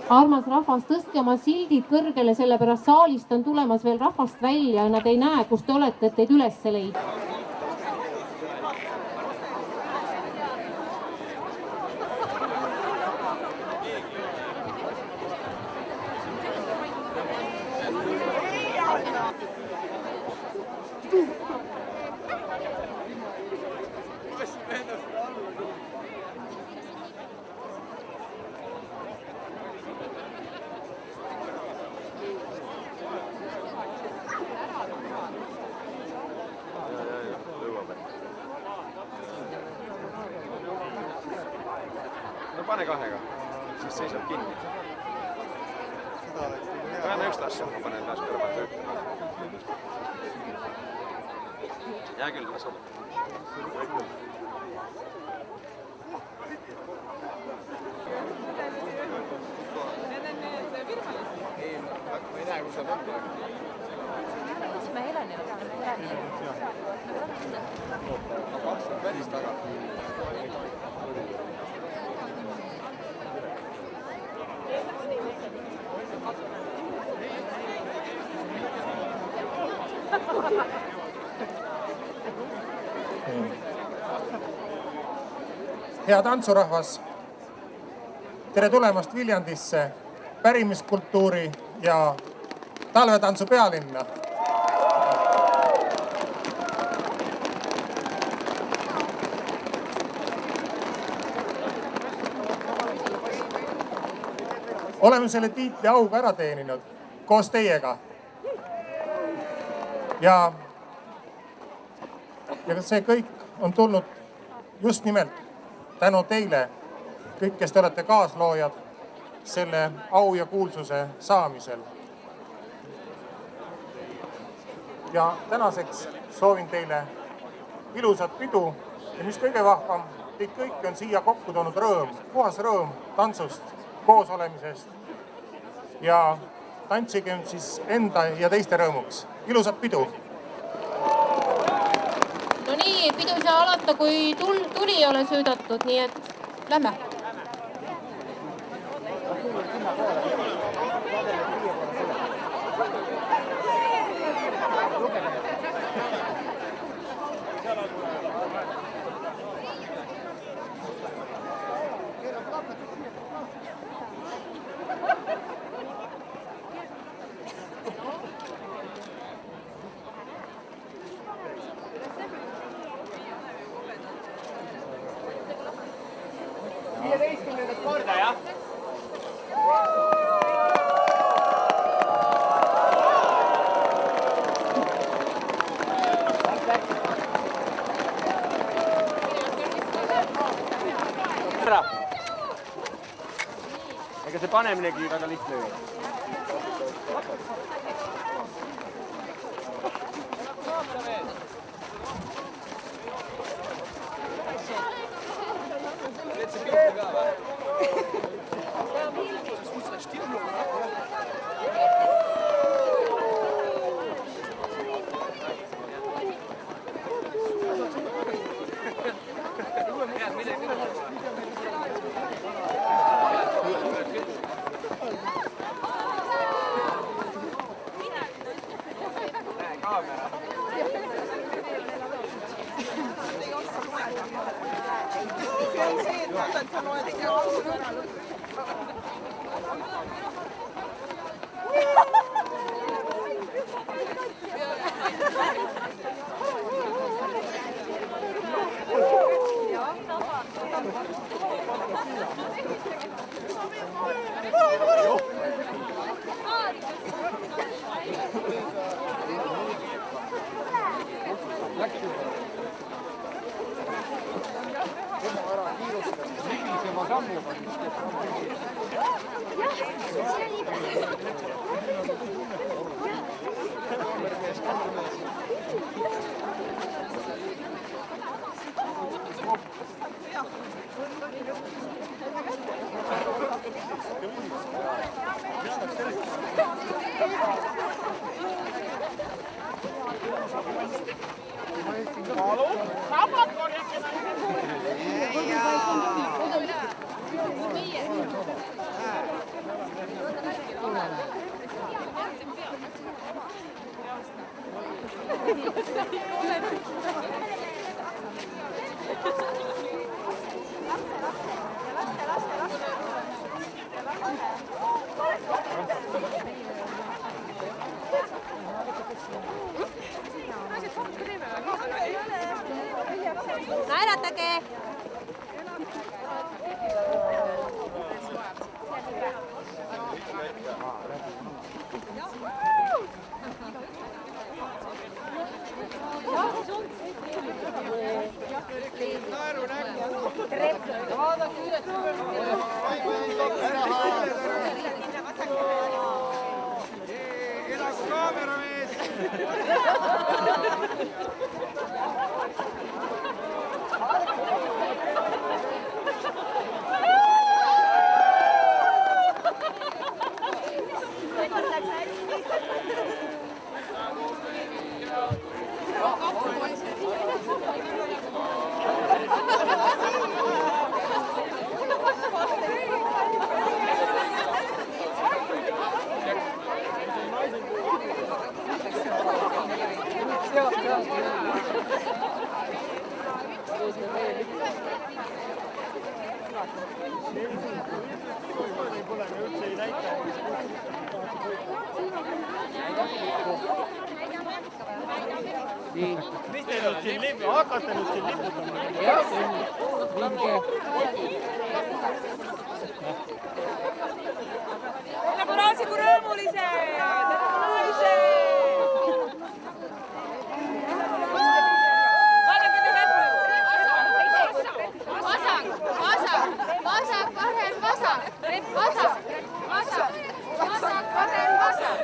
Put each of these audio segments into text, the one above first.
Armas rahvas, tõstke oma sildid kõrgele, sellepärast saalist on tulemas veel rahvast välja ja nad ei näe, kus te olete, et teid üles leida. Pane kahega, siis seisab kinni. Pane üks taas, ma panen taas kõrval töötama. Jää küll, ma sobib. Ma ei näe, kus sa võtta. Kus me Helenile? Kaks on päris taga. Hea tantsurahvas, tere tulemast Viljandisse, pärimiskultuuri ja talvetantsu pealinna. Oleme selle tiitli auga ära teeninud koos teiega. Ja see kõik on tulnud just nimelt tänu teile, kõik, kes te olete kaasloojad selle au ja kuulsuse saamisel. Ja tänaseks soovin teile ilusat pidu ja mis kõige vahvam, teid kõiki on siia kokku toonud rõõm, puhas rõõm tantsust, koos olemisest ja tantsigem siis enda ja teiste rõõmuks. Ilusat pidu! No nii, pidu ei saa alata, kui tuli ei ole söödatud, nii et lähme. Korda, jah? Ega see paneminegi väga lihtne ei ole. Naeratage! Elagu kaameramees! Mis te nüüd siin hakkate nüüd siin liputama? Nagu raasigu rõõmulised! Vaadake nüüd ette! Vasak, vasak, vasak, parem, vasak, vasak, vasak, vasak, parem, vasak.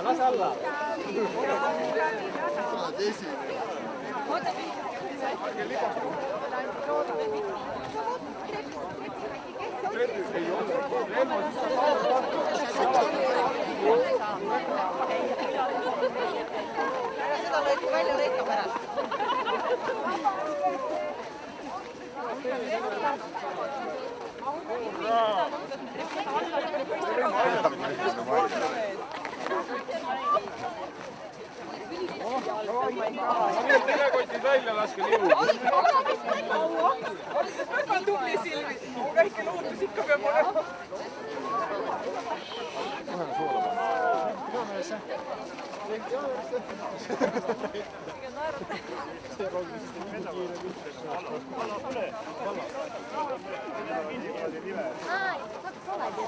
Las alla. Seda lõiku välja lõika pärast. Telekotid välja laske liivu. Väga tubli Silvi. Väike lootus ikka peab olema.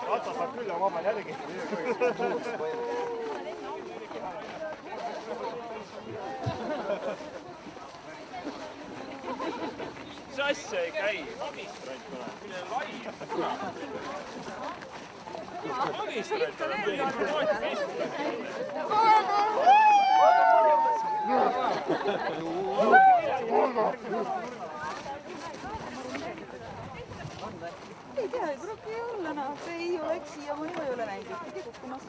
Ratsa saab küll ja ma pean järgi. See asja ei käi. Magistrant tuleb. Mine lai. Magistrant ei tea, ei pruugi olla, see ei oleks siiamaani, ma ei ole näinud ühtegi kukkumas.